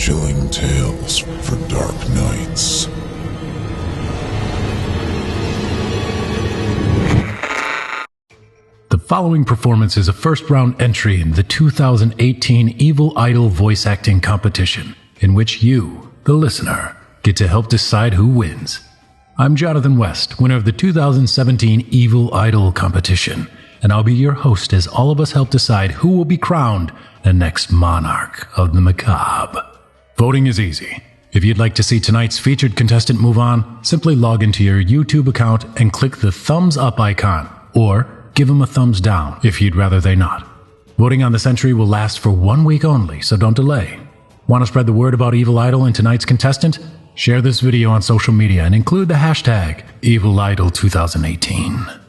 Chilling tales for dark nights. The following performance is a first-round entry in the 2018 Evil Idol voice acting competition, in which you, the listener, get to help decide who wins. I'm Jonathan West, winner of the 2017 Evil Idol competition, and I'll be your host as all of us help decide who will be crowned the next monarch of the macabre. Voting is easy. If you'd like to see tonight's featured contestant move on, simply log into your YouTube account and click the thumbs up icon, or give them a thumbs down if you'd rather they not. Voting on this entry will last for 1 week only, so don't delay. Want to spread the word about Evil Idol and tonight's contestant? Share this video on social media and include the hashtag EvilIdol2018.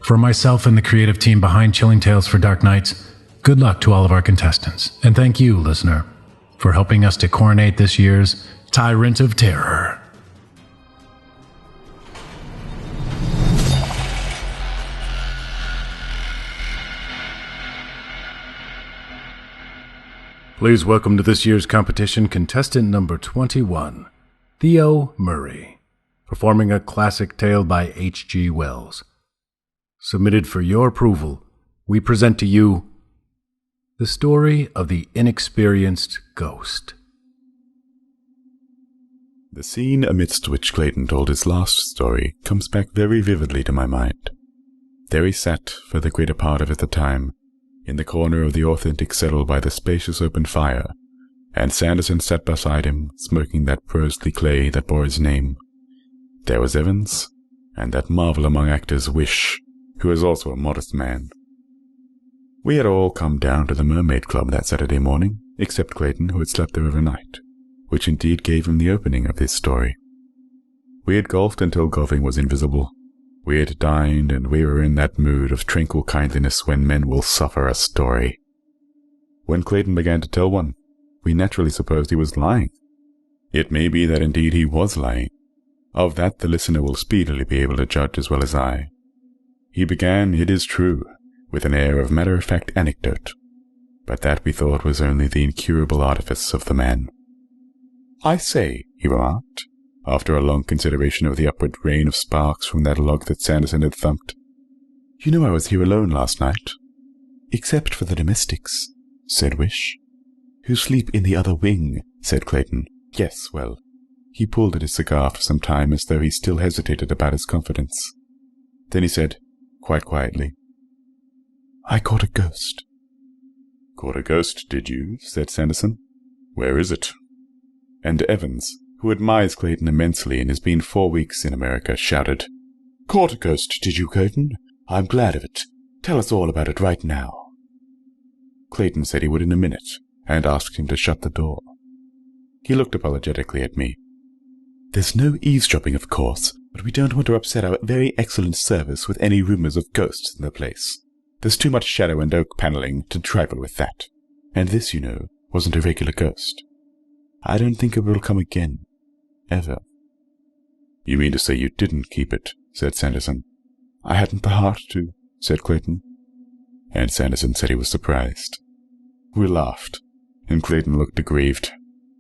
For myself and the creative team behind Chilling Tales for Dark Nights, good luck to all of our contestants, and thank you, listener, for helping us to coronate this year's Tyrant of Terror. Please welcome to this year's competition contestant number 21, Theo Murray, performing a classic tale by H.G. Wells. Submitted for your approval, we present to you the story of the Inexperienced Ghost. The scene amidst which Clayton told his last story comes back very vividly to my mind. There he sat, for the greater part of it the time, in the corner of the authentic settle by the spacious open fire, and Sanderson sat beside him, smoking that Pursley clay that bore his name. There was Evans, and that marvel among actors, Wish, who was also a modest man. We had all come down to the Mermaid Club that Saturday morning, except Clayton, who had slept there overnight, which indeed gave him the opening of this story. We had golfed until golfing was invisible. We had dined, and we were in that mood of tranquil kindliness when men will suffer a story. When Clayton began to tell one, we naturally supposed he was lying. It may be that indeed he was lying. Of that the listener will speedily be able to judge as well as I. He began, it is true, with an air of matter-of-fact anecdote, but that we thought was only the incurable artifice of the man. "I say," he remarked, after a long consideration of the upward rain of sparks from that log that Sanderson had thumped. "You know I was here alone last night." "Except for the domestics," said Wish. "Who sleep in the other wing," said Clayton. "Yes, well." He pulled at his cigar for some time as though he still hesitated about his confidence. Then he said, quite quietly, "I caught a ghost." "Caught a ghost, did you?" said Sanderson. "Where is it?" And Evans, who admires Clayton immensely and has been 4 weeks in America, shouted, "Caught a ghost, did you, Clayton? I'm glad of it. Tell us all about it right now." Clayton said he would in a minute, and asked him to shut the door. He looked apologetically at me. "There's no eavesdropping, of course, but we don't want to upset our very excellent service with any rumors of ghosts in the place. There's too much shadow and oak paneling to trifle with that. And this, you know, wasn't a regular ghost. I don't think it will come again. Ever." "You mean to say you didn't keep it?" said Sanderson. "I hadn't the heart to," said Clayton. And Sanderson said he was surprised. We laughed, and Clayton looked aggrieved.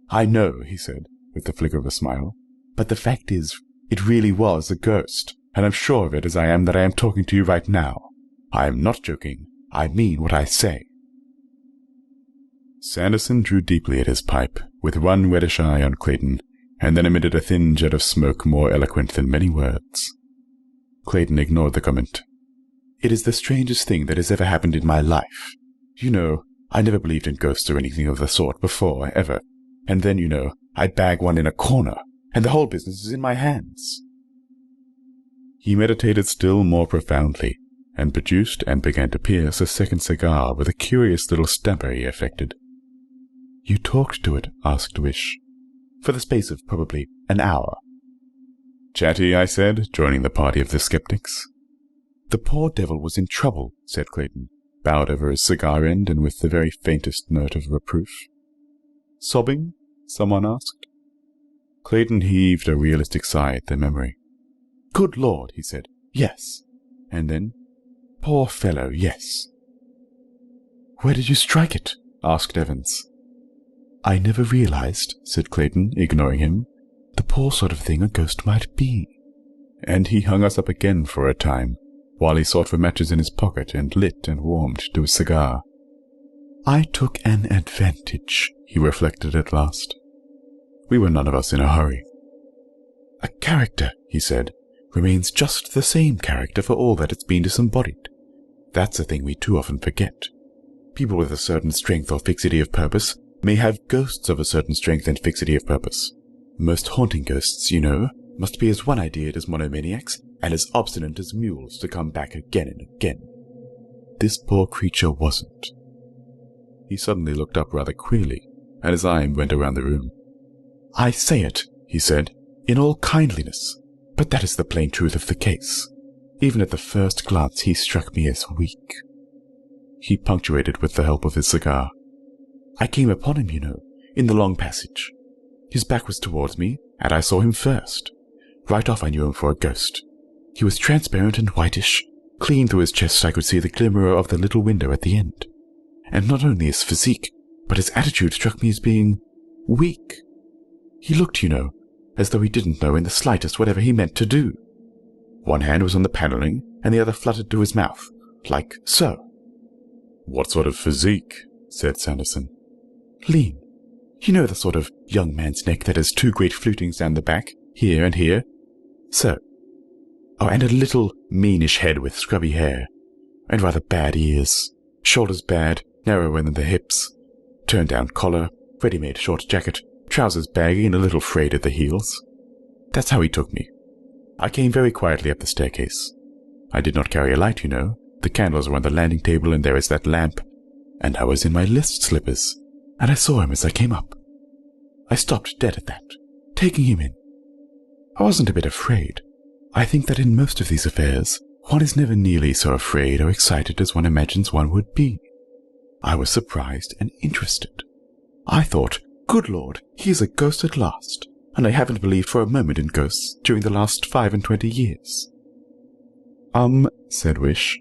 "I know," he said, with the flicker of a smile, "but the fact is, it really was a ghost, and I'm sure of it as I am that I am talking to you right now. I am not joking. I mean what I say." Sanderson drew deeply at his pipe, with one reddish eye on Clayton, and then emitted a thin jet of smoke more eloquent than many words. Clayton ignored the comment. "It is the strangest thing that has ever happened in my life. You know, I never believed in ghosts or anything of the sort before, ever. And then, you know, I'd bag one in a corner, and the whole business is in my hands." He meditated still more profoundly, and produced and began to pierce a second cigar with a curious little stamper he affected. "You talked to it?" asked Wish. "For the space of probably an hour." "Chatty," I said, joining the party of the skeptics. "The poor devil was in trouble," said Clayton, bowed over his cigar end and with the very faintest note of reproof. "Sobbing?" someone asked. Clayton heaved a realistic sigh at the memory. "Good Lord," he said. "Yes." And then, "Poor fellow, yes." "Where did you strike it?" asked Evans. I never realized, said Clayton, ignoring him, the poor sort of thing a ghost might be. And he hung us up again for a time, while he sought for matches in his pocket and lit and warmed to a cigar. I took an advantage, he reflected at last. We were none of us in a hurry. A character, he said, remains just the same character for all that it's been disembodied. That's a thing we too often forget. People with a certain strength or fixity of purpose may have ghosts of a certain strength and fixity of purpose. Most haunting ghosts, you know, must be as one-ideaed as monomaniacs and as obstinate as mules to come back again and again. This poor creature wasn't. He suddenly looked up rather queerly, and his eye went around the room. I say it, he said, in all kindliness, but that is the plain truth of the case. Even at the first glance he struck me as weak. He punctuated with the help of his cigar. I came upon him, you know, in the long passage. His back was towards me, and I saw him first. Right off I knew him for a ghost. He was transparent and whitish. Clean through his chest I could see the glimmer of the little window at the end. And not only his physique, but his attitude struck me as being weak. He looked, you know, as though he didn't know in the slightest whatever he meant to do. One hand was on the panelling, and the other fluttered to his mouth, like so. What sort of physique? Said Sanderson. Lean. You know the sort of young man's neck that has two great flutings down the back, here and here? So. Oh, and a little meanish head with scrubby hair, and rather bad ears. Shoulders bad, narrower than the hips. Turned-down collar, ready-made short jacket, trousers baggy and a little frayed at the heels. That's how he took me. I came very quietly up the staircase. I did not carry a light, you know. The candles were on the landing table and there is that lamp. And I was in my list slippers, and I saw him as I came up. I stopped dead at that, taking him in. I wasn't a bit afraid. I think that in most of these affairs, one is never nearly so afraid or excited as one imagines one would be. I was surprised and interested. I thought, good Lord, he is a ghost at last, and I haven't believed for a moment in ghosts during the last 25 years. Said Wish.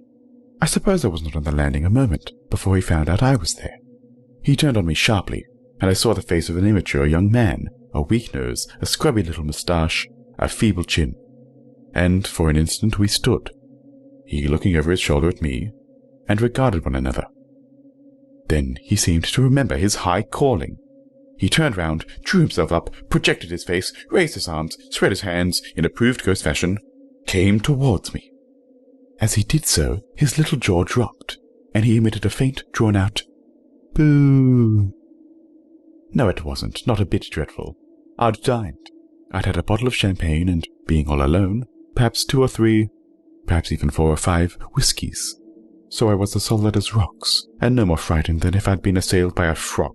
I suppose I was not on the landing a moment before he found out I was there. He turned on me sharply, and I saw the face of an immature young man, a weak nose, a scrubby little moustache, a feeble chin. And for an instant we stood, he looking over his shoulder at me, and regarded one another. Then he seemed to remember his high calling. He turned round, drew himself up, projected his face, raised his arms, spread his hands in approved ghost fashion, came towards me. As he did so, his little jaw dropped, and he emitted a faint, drawn-out, boo. No, it wasn't, not a bit dreadful. I'd dined. I'd had a bottle of champagne, and, being all alone, perhaps 2 or 3, perhaps even 4 or 5 whiskies. So I was as solid as rocks, and no more frightened than if I'd been assailed by a frog.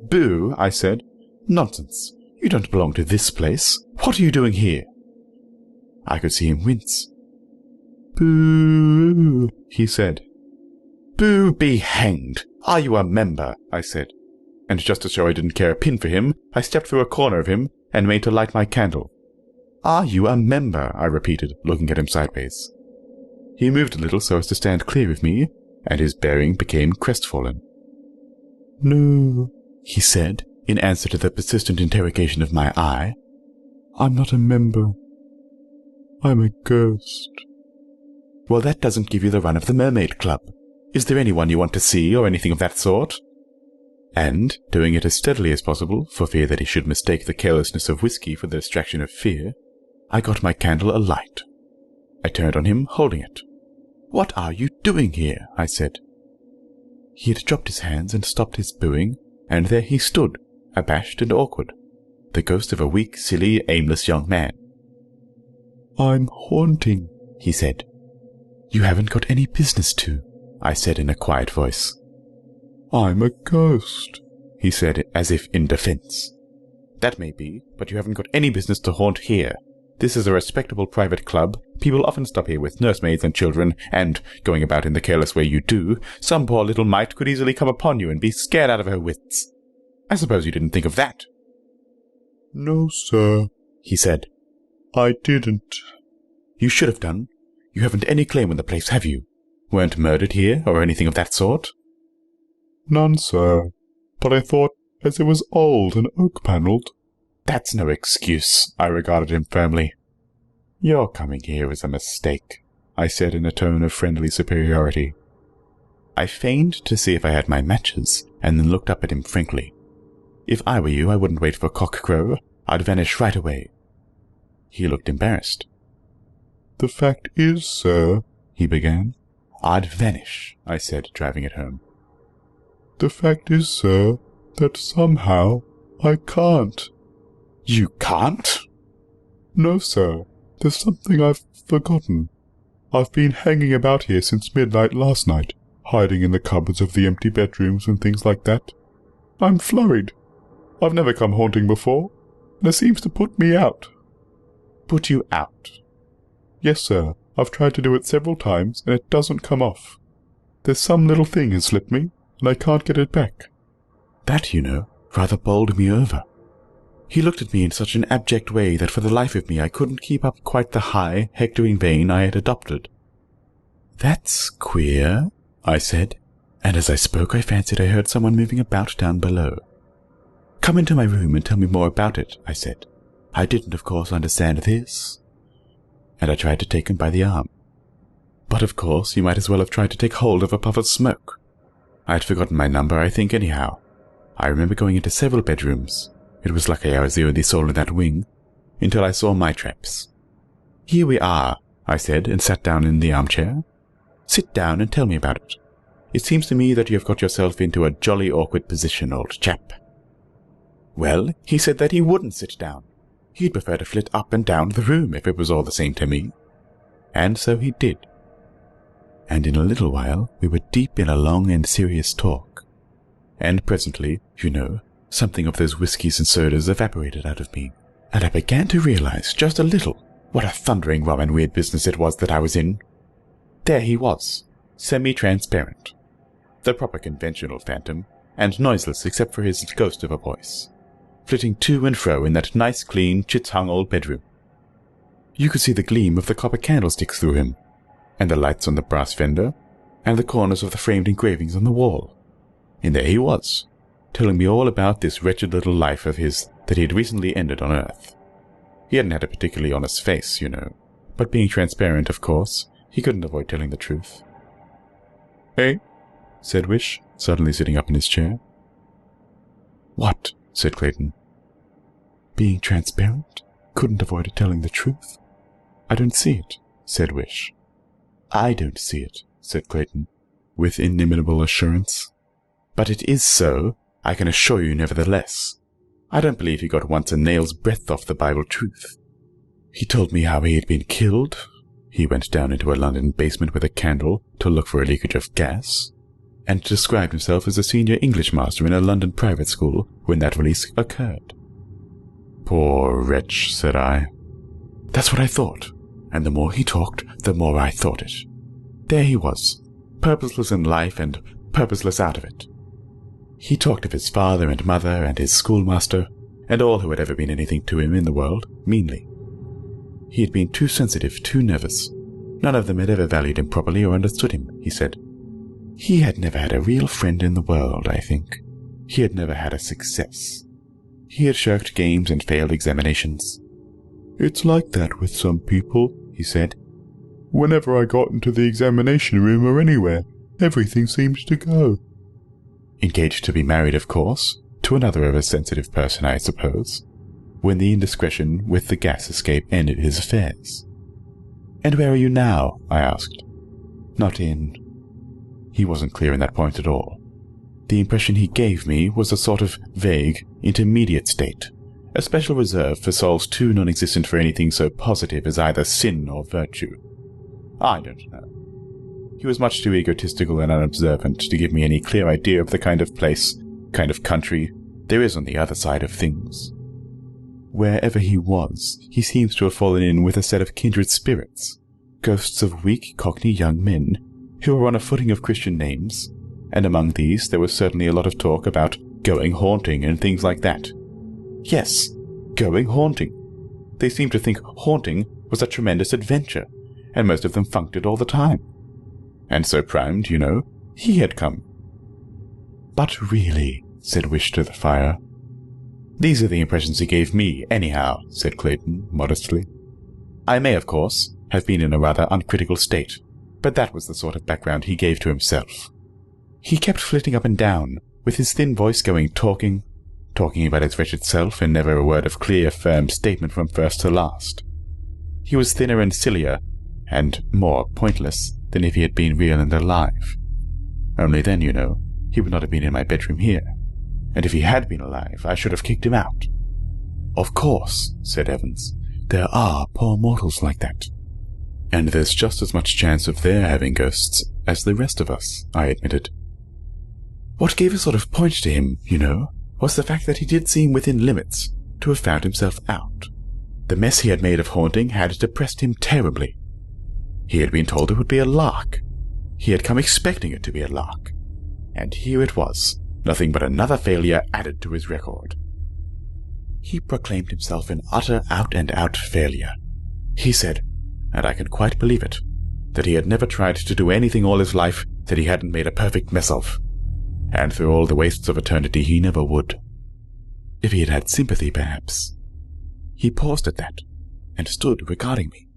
Boo, I said. Nonsense. You don't belong to this place. What are you doing here? I could see him wince. Boo, he said. Boo be hanged. Are you a member? I said. And just to show I didn't care a pin for him, I stepped through a corner of him and made to light my candle. Are you a member? I repeated, looking at him sideways. He moved a little so as to stand clear of me, and his bearing became crestfallen. No, he said, in answer to the persistent interrogation of my eye. I'm not a member. I'm a ghost. Well, that doesn't give you the run of the Mermaid Club. Is there anyone you want to see, or anything of that sort? And, doing it as steadily as possible, for fear that he should mistake the carelessness of whiskey for the distraction of fear, I got my candle alight. I turned on him, holding it. What are you doing here? I said. He had dropped his hands and stopped his booing, and there he stood, abashed and awkward, the ghost of a weak, silly, aimless young man. I'm haunting, he said. You haven't got any business to, I said in a quiet voice. I'm a ghost, he said, as if in defense. That may be, but you haven't got any business to haunt here. This is a respectable private club. People often stop here with nursemaids and children, and, going about in the careless way you do, some poor little mite could easily come upon you and be scared out of her wits. I suppose you didn't think of that. No, sir, he said. I didn't. You should have done. You haven't any claim on the place, have you? Weren't murdered here, or anything of that sort? None, sir. But I thought as it was old and oak-panelled. That's no excuse, I regarded him firmly. Your coming here is a mistake, I said in a tone of friendly superiority. I feigned to see if I had my matches, and then looked up at him frankly. If I were you, I wouldn't wait for cock-crow. I'd vanish right away. He looked embarrassed. The fact is, sir, he began. I'd vanish, I said, driving it home. The fact is, sir, that somehow I can't. You can't? No, sir. There's something I've forgotten. I've been hanging about here since midnight last night, hiding in the cupboards of the empty bedrooms and things like that. I'm flurried. I've never come haunting before, and it seems to put me out. Put you out? Yes, sir. I've tried to do it several times, and it doesn't come off. There's some little thing has slipped me, and I can't get it back. That, you know, rather bowled me over. He looked at me in such an abject way that for the life of me I couldn't keep up quite the high, hectoring vein I had adopted. That's queer, I said, and as I spoke I fancied I heard someone moving about down below. Come into my room and tell me more about it, I said. I didn't, of course, understand this. And I tried to take him by the arm. But of course he might as well have tried to take hold of a puff of smoke. I had forgotten my number, I think, anyhow. I remember going into several bedrooms. It was lucky I was the only soul in that wing, until I saw my traps. Here we are, I said, and sat down in the armchair. Sit down and tell me about it. It seems to me that you have got yourself into a jolly awkward position, old chap. Well, he said that he wouldn't sit down. He'd prefer to flit up and down the room if it was all the same to me. And so he did. And in a little while we were deep in a long and serious talk. And presently, you know, something of those whiskies and sodas evaporated out of me, and I began to realize just a little what a thundering rum and weird business it was that I was in. There he was, semi-transparent, the proper conventional phantom, and noiseless except for his ghost of a voice, flitting to and fro in that nice, clean, chintz-hung old bedroom. You could see the gleam of the copper candlesticks through him, and the lights on the brass fender, and the corners of the framed engravings on the wall. And there he was, telling me all about this wretched little life of his that he had recently ended on Earth. He hadn't had a particularly honest face, you know, but being transparent, of course, he couldn't avoid telling the truth. "Eh?" said Wish, suddenly sitting up in his chair. "What?" said Clayton. "Being transparent? Couldn't avoid telling the truth? I don't see it," said Wish. "I don't see it," said Clayton, with inimitable assurance. "But it is so, I can assure you nevertheless. I don't believe he got once a nail's breadth off the Bible truth. He told me how he had been killed. He went down into a London basement with a candle to look for a leakage of gas, and described himself as a senior English master in a London private school when that release occurred." "Poor wretch," said I. "That's what I thought, and the more he talked, the more I thought it. There he was, purposeless in life and purposeless out of it. He talked of his father and mother and his schoolmaster, and all who had ever been anything to him in the world, meanly. He had been too sensitive, too nervous. None of them had ever valued him properly or understood him, he said. He had never had a real friend in the world, I think. He had never had a success. He had shirked games and failed examinations. "It's like that with some people," he said. "Whenever I got into the examination room or anywhere, everything seemed to go." Engaged to be married, of course, to another of a sensitive person, I suppose, when the indiscretion with the gas escape ended his affairs. "And where are you now?" I asked. "Not in—" He wasn't clear in that point at all. The impression he gave me was a sort of vague, intermediate state, a special reserve for souls too non-existent for anything so positive as either sin or virtue. I don't know. He was much too egotistical and unobservant to give me any clear idea of the kind of place, kind of country, there is on the other side of things. Wherever he was, he seems to have fallen in with a set of kindred spirits, ghosts of weak Cockney young men, who were on a footing of Christian names, and among these there was certainly a lot of talk about going haunting and things like that. Yes, going haunting. They seemed to think haunting was a tremendous adventure, and most of them funked it all the time. And so primed, you know, he had come. "But really," said Wish to the fire. "These are the impressions he gave me, anyhow," said Clayton, modestly. "I may, of course, have been in a rather uncritical state, but that was the sort of background he gave to himself. He kept flitting up and down, with his thin voice talking about his wretched self, and never a word of clear, firm statement from first to last. He was thinner and sillier, and more pointless than if he had been real and alive. Only then, he would not have been in my bedroom here, and if he had been alive, I should have kicked him out." "Of course," said Evans, "there are poor mortals like that." "And there's just as much chance of their having ghosts as the rest of us," I admitted. "What gave a sort of point to him, was the fact that he did seem within limits to have found himself out. The mess he had made of haunting had depressed him terribly. He had been told it would be a lark. He had come expecting it to be a lark. And here it was, nothing but another failure added to his record. He proclaimed himself an utter out-and-out failure. He said, and I can quite believe it, that he had never tried to do anything all his life that he hadn't made a perfect mess of. And through all the wastes of eternity he never would. If he had had sympathy, perhaps." He paused at that, and stood regarding me.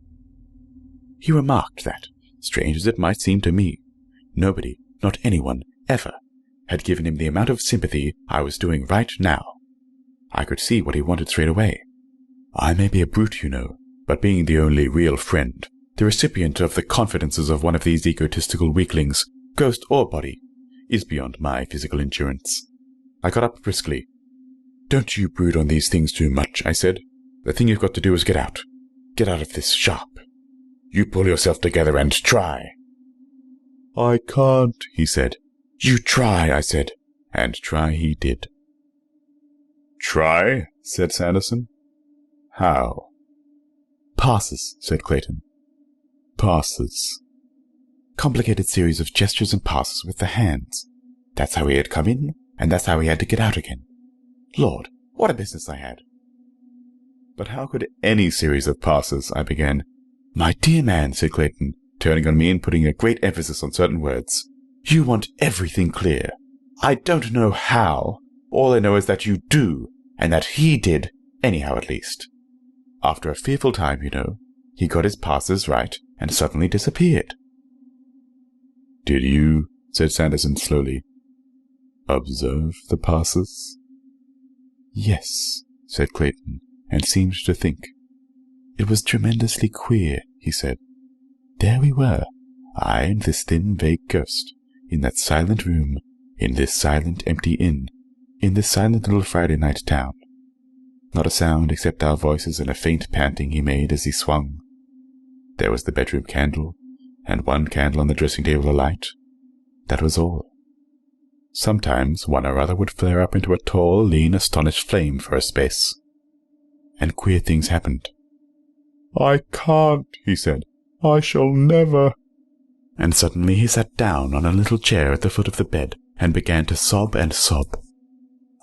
He remarked that, strange as it might seem to me, nobody, not anyone, ever, had given him the amount of sympathy I was doing right now. I could see what he wanted straight away. I may be a brute, but being the only real friend, the recipient of the confidences of one of these egotistical weaklings, ghost or body, is beyond my physical endurance. I got up briskly. "Don't you brood on these things too much," I said. "The thing you've got to do is get out. Get out of this sharp. You pull yourself together and try." "I can't," he said. "You try," I said, and try he did. "Try?" said Sanderson. "How?" "Passes," said Clayton. "Passes." Complicated series of gestures and passes with the hands. That's how he had come in, and that's how he had to get out again. Lord, what a business I had. "But how could any series of passes?" I began. "My dear man," said Clayton, turning on me and putting a great emphasis on certain words, "you want everything clear. I don't know how. All I know is that you do, and that he did, anyhow at least. After a fearful time, he got his passes right and suddenly disappeared." "Did you," said Sanderson slowly, "observe the passes?" "Yes," said Clayton, and seemed to think. "It was tremendously queer," he said. "There we were, I and this thin, vague ghost, in that silent room, in this silent, empty inn, in this silent little Friday night town. Not a sound except our voices and a faint panting he made as he swung. There was the bedroom candle, and one candle on the dressing table alight. That was all. Sometimes one or other would flare up into a tall, lean, astonished flame for a space. And queer things happened. "I can't," he said. "I shall never." And suddenly he sat down on a little chair at the foot of the bed and began to sob and sob.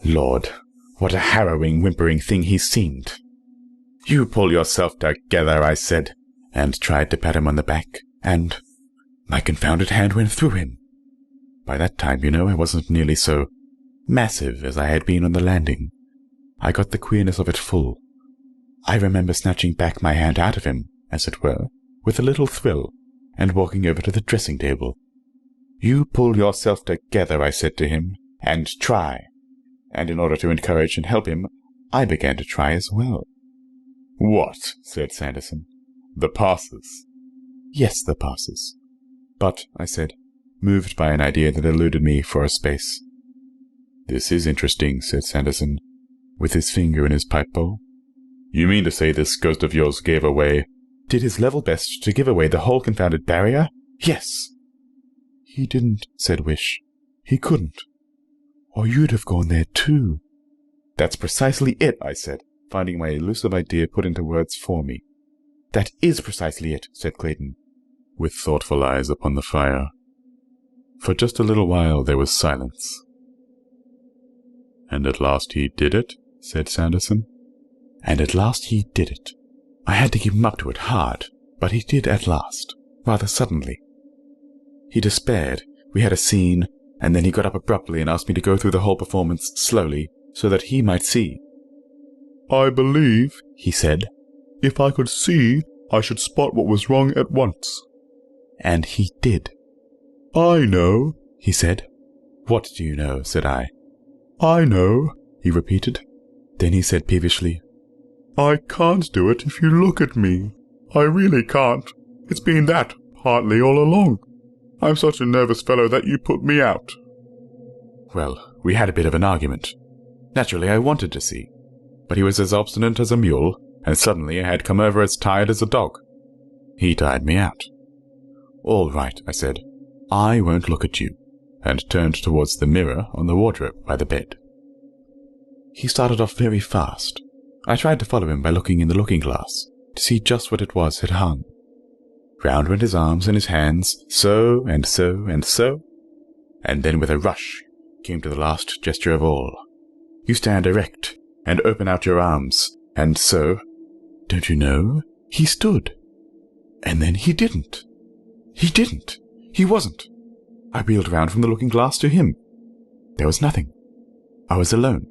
Lord, what a harrowing, whimpering thing he seemed. "You pull yourself together," I said, and tried to pat him on the back, and my confounded hand went through him. By that time, I wasn't nearly so massive as I had been on the landing. I got the queerness of it full. I remember snatching back my hand out of him, as it were, with a little thrill, and walking over to the dressing table. "You pull yourself together," I said to him, "and try." And in order to encourage and help him, I began to try as well. "What?" said Sanderson. "The passes?" "Yes, the passes." "But," I said, moved by an idea that eluded me for a space. "This is interesting," said Sanderson, with his finger in his pipe bowl. "You mean to say this ghost of yours gave away—" "Did his level best to give away the whole confounded barrier? Yes." "He didn't," said Wish. "He couldn't. Or you'd have gone there too." "That's precisely it," I said, finding my elusive idea put into words for me. "That is precisely it," said Clayton, with thoughtful eyes upon the fire. For just a little while there was silence. "And at last he did it?" said Sanderson. "And at last he did it. I had to keep him up to it hard, but he did at last, rather suddenly. He despaired. We had a scene, and then he got up abruptly and asked me to go through the whole performance slowly so that he might see. I believe, he said, if I could see, I should spot what was wrong at once. And he did. I know, he said. What do you know? Said I. I know, he repeated. Then he said peevishly, I can't do it if you look at me. I really can't. It's been that, partly all along. I'm such a nervous fellow that you put me out. Well, we had a bit of an argument. Naturally, I wanted to see, but he was as obstinate as a mule, and suddenly I had come over as tired as a dog. He tired me out. All right, I said. I won't look at you, and turned towards the mirror on the wardrobe by the bed. He started off very fast. I tried to follow him by looking in the looking-glass, to see just what it was had hung. Round went his arms and his hands, so and so and so, and then with a rush came to the last gesture of all. You stand erect and open out your arms, and so, don't you know, he stood. And then he didn't. He didn't. He wasn't. I wheeled round from the looking-glass to him. There was nothing. I was alone,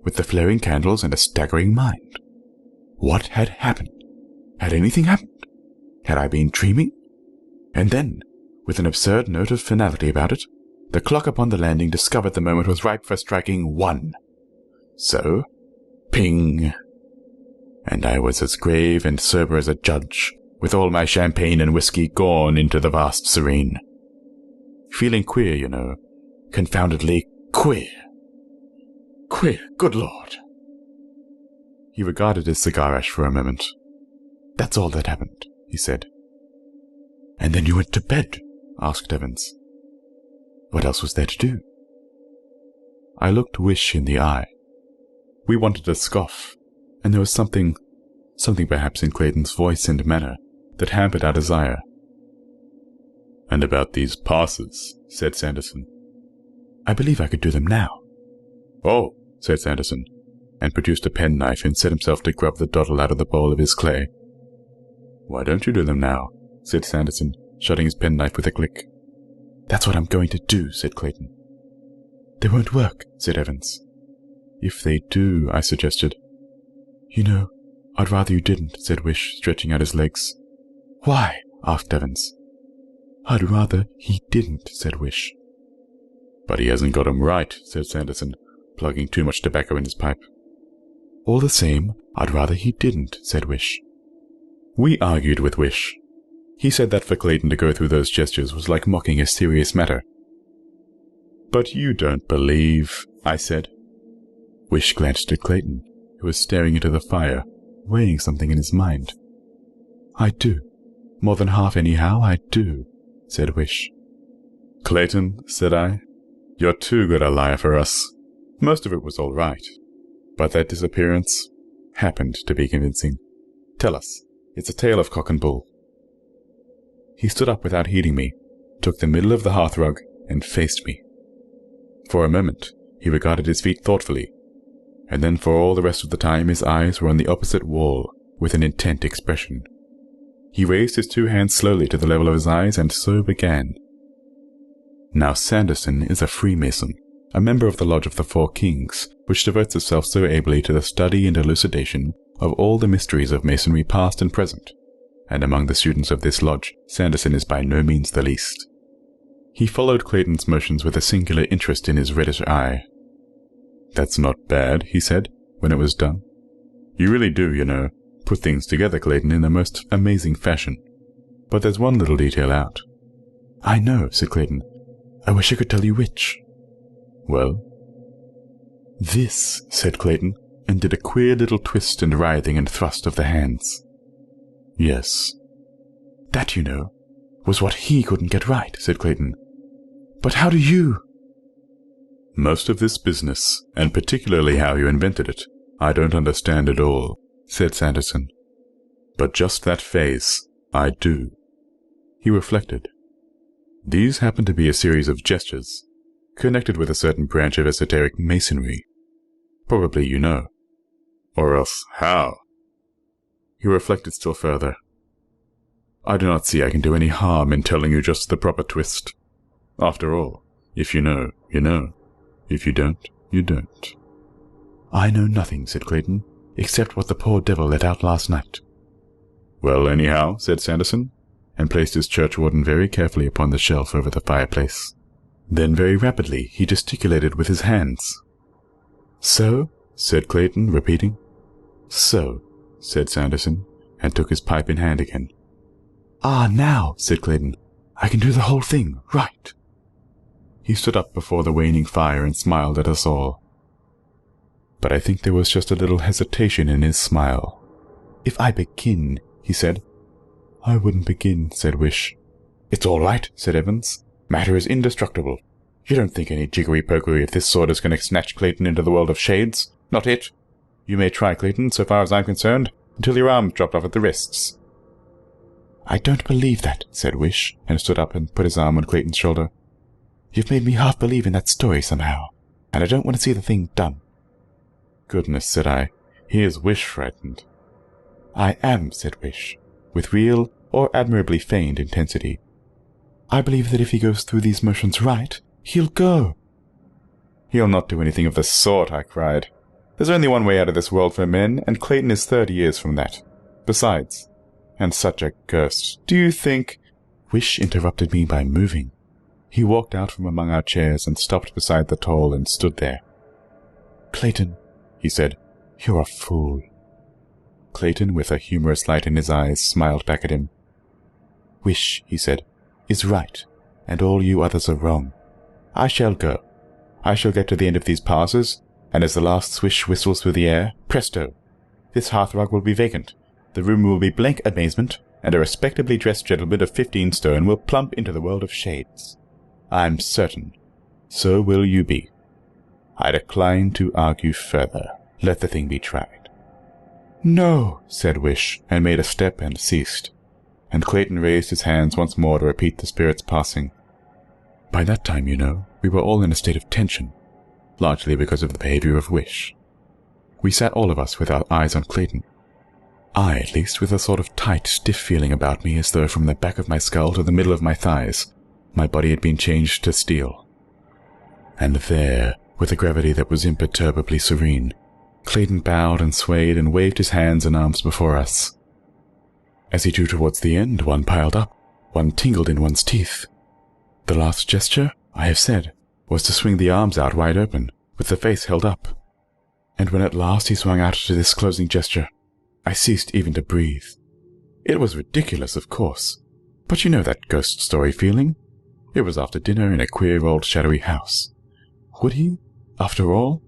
with the flaring candles and a staggering mind. What had happened? Had anything happened? Had I been dreaming? And then, with an absurd note of finality about it, the clock upon the landing discovered the moment was ripe for striking 1. So, ping! And I was as grave and sober as a judge, with all my champagne and whiskey gone into the vast serene. Feeling queer, you know. Confoundedly queer. Queer, good Lord. He regarded his cigar ash for a moment. That's all that happened, he said. And then you went to bed? Asked Evans. What else was there to do? I looked Wish in the eye. We wanted to scoff, and there was something perhaps in Clayton's voice and manner that hampered our desire. And about these passes, said Sanderson. I believe I could do them now. Oh, said Sanderson, and produced a penknife and set himself to grub the doddle out of the bowl of his clay. Why don't you do them now? Said Sanderson, shutting his penknife with a click. That's what I'm going to do, said Clayton. They won't work, said Evans. If they do, I suggested. You know, I'd rather you didn't, said Wish, stretching out his legs. Why? Asked Evans. I'd rather he didn't, said Wish. But he hasn't got 'em right, said Sanderson, plugging too much tobacco in his pipe. All the same, I'd rather he didn't, said Wish. We argued with Wish. He said that for Clayton to go through those gestures was like mocking a serious matter. But you don't believe, I said. Wish glanced at Clayton, who was staring into the fire, weighing something in his mind. I do. More than half anyhow, I do, said Wish. Clayton, said I, you're too good a liar for us. Most of it was all right, but that disappearance happened to be convincing. Tell us. It's a tale of cock and bull. He stood up without heeding me, took the middle of the hearthrug, and faced me. For a moment, he regarded his feet thoughtfully, and then for all the rest of the time his eyes were on the opposite wall, with an intent expression. He raised his 2 hands slowly to the level of his eyes, and so began. Now Sanderson is a Freemason, a member of the Lodge of the Four Kings, which devotes itself so ably to the study and elucidation of all the mysteries of Masonry past and present, and among the students of this lodge, Sanderson is by no means the least. He followed Clayton's motions with a singular interest in his reddish eye. That's not bad, he said, when it was done. You really do, you know, put things together, Clayton, in the most amazing fashion. But there's one little detail out. I know, said Clayton. I wish I could tell you which. Well? This, said Clayton, and did a queer little twist and writhing and thrust of the hands. Yes. That, you know, was what he couldn't get right, said Clayton. But how do you? Most of this business, and particularly how you invented it, I don't understand at all, said Sanderson. But just that phase, I do. He reflected. These happen to be a series of gestures, connected with a certain branch of esoteric masonry. Probably you know. Or else how? He reflected still further. I do not see I can do any harm in telling you just the proper twist. After all, If you know, you know. If you don't, you don't. I know nothing, said Clayton, except what the poor devil let out last night. Well, anyhow, said Sanderson, and placed his churchwarden very carefully upon the shelf over the fireplace. Then very rapidly he gesticulated with his hands. So, said Clayton, repeating. So, said Sanderson, and took his pipe in hand again. Ah, now, said Clayton, I can do the whole thing, right. He stood up before the waning fire and smiled at us all. But I think there was just a little hesitation in his smile. If I begin, he said. I wouldn't begin, said Wish. It's all right, said Evans. Matter is indestructible. You don't think any jiggery-pokery of this sort is going to snatch Clayton into the world of shades? Not it. You may try, Clayton, so far as I'm concerned, until your arm's dropped off at the wrists. I don't believe that, said Wish, and stood up and put his arm on Clayton's shoulder. You've made me half believe in that story somehow, and I don't want to see the thing done. Goodness, said I, he is Wish-frightened. I am, said Wish, with real or admirably feigned intensity. I believe that if he goes through these motions right, he'll go. He'll not do anything of the sort, I cried. There's only one way out of this world for men, and Clayton is 30 years from that. Besides, and such a ghost, do you think— Wish interrupted me by moving. He walked out from among our chairs and stopped beside the tall and stood there. Clayton, he said, you're a fool. Clayton, with a humorous light in his eyes, smiled back at him. Wish, he said, is right, and all you others are wrong. I shall go. I shall get to the end of these passes, and as the last swish whistles through the air, presto! This hearthrug will be vacant, the room will be blank amazement, and a respectably dressed gentleman of 15 stone will plump into the world of shades. I'm certain. So will you be. I decline to argue further. Let the thing be tried. No, said Wish, and made a step and ceased. And Clayton raised his hands once more to repeat the spirit's passing. By that time, you know, we were all in a state of tension, largely because of the behavior of Wish. We sat all of us with our eyes on Clayton. I, at least, with a sort of tight, stiff feeling about me as though from the back of my skull to the middle of my thighs, my body had been changed to steel. And there, with a gravity that was imperturbably serene, Clayton bowed and swayed and waved his hands and arms before us. As he drew towards the end, one piled up, one tingled in one's teeth. The last gesture, I have said, was to swing the arms out wide open, with the face held up. And when at last he swung out to this closing gesture, I ceased even to breathe. It was ridiculous, of course, but you know that ghost story feeling? It was after dinner in a queer old shadowy house. Would he, after all?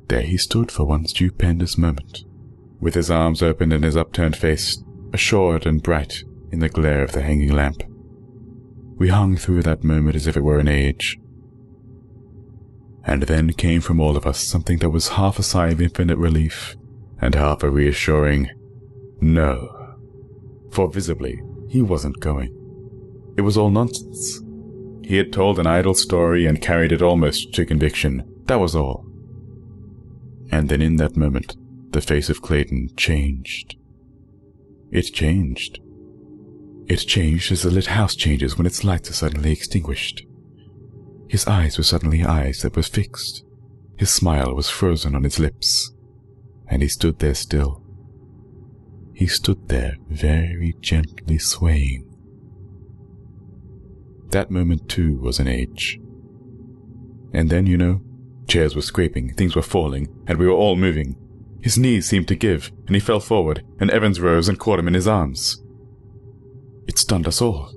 There he stood for one stupendous moment, with his arms open and his upturned face assured and bright in the glare of the hanging lamp. We hung through that moment as if it were an age. And then came from all of us something that was half a sigh of infinite relief, and half a reassuring no. For visibly, he wasn't going. It was all nonsense. He had told an idle story and carried it almost to conviction. That was all. And then in that moment, the face of Clayton changed. It changed. It changed as a lit house changes when its lights are suddenly extinguished. His eyes were suddenly eyes that were fixed. His smile was frozen on his lips. And he stood there still. He stood there very gently swaying. That moment, too, was an age. And then, you know, chairs were scraping, things were falling, and we were all moving. His knees seemed to give, and he fell forward, and Evans rose and caught him in his arms. It stunned us all.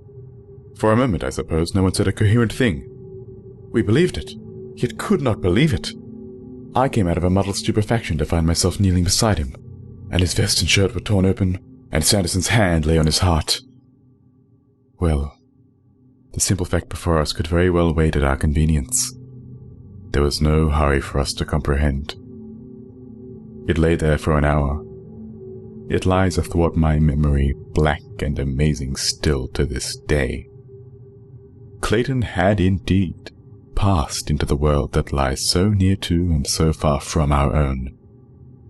For a moment, I suppose, no one said a coherent thing. We believed it, yet could not believe it. I came out of a muddled stupefaction to find myself kneeling beside him, and his vest and shirt were torn open, and Sanderson's hand lay on his heart. Well, the simple fact before us could very well wait at our convenience. There was no hurry for us to comprehend. It lay there for an hour. It lies athwart my memory, black and amazing still to this day. Clayton had indeed passed into the world that lies so near to and so far from our own,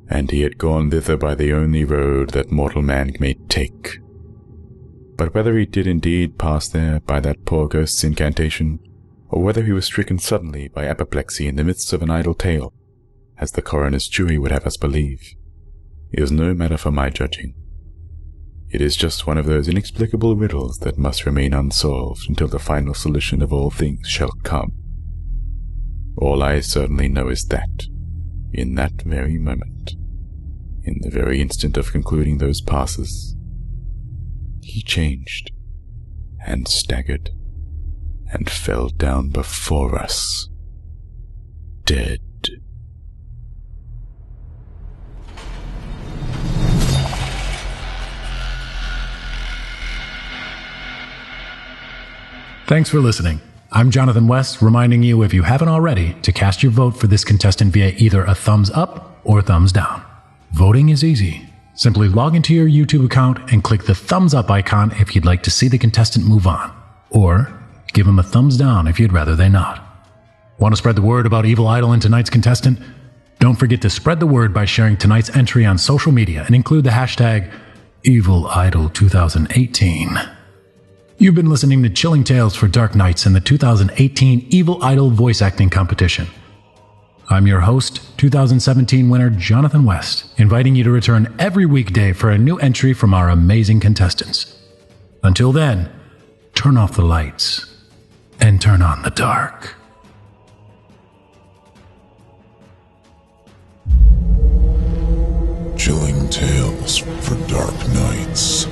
and he had gone thither by the only road that mortal man may take. But whether he did indeed pass there by that poor ghost's incantation, or whether he was stricken suddenly by apoplexy in the midst of an idle tale, as the coroner's jury would have us believe, is no matter for my judging. It is just one of those inexplicable riddles that must remain unsolved until the final solution of all things shall come. All I certainly know is that, in that very moment, in the very instant of concluding those passes, he changed, and staggered, and fell down before us, dead. Thanks for listening. I'm Jonathan West, reminding you, if you haven't already, to cast your vote for this contestant via either a thumbs up or thumbs down. Voting is easy. Simply log into your YouTube account and click the thumbs up icon if you'd like to see the contestant move on. Or give him a thumbs down if you'd rather they not. Want to spread the word about Evil Idol and tonight's contestant? Don't forget to spread the word by sharing tonight's entry on social media and include the hashtag EvilIdol2018. You've been listening to Chilling Tales for Dark Nights in the 2018 Evil Idol voice acting competition. I'm your host, 2017 winner Jonathan West, inviting you to return every weekday for a new entry from our amazing contestants. Until then, turn off the lights and turn on the dark. Chilling Tales for Dark Nights.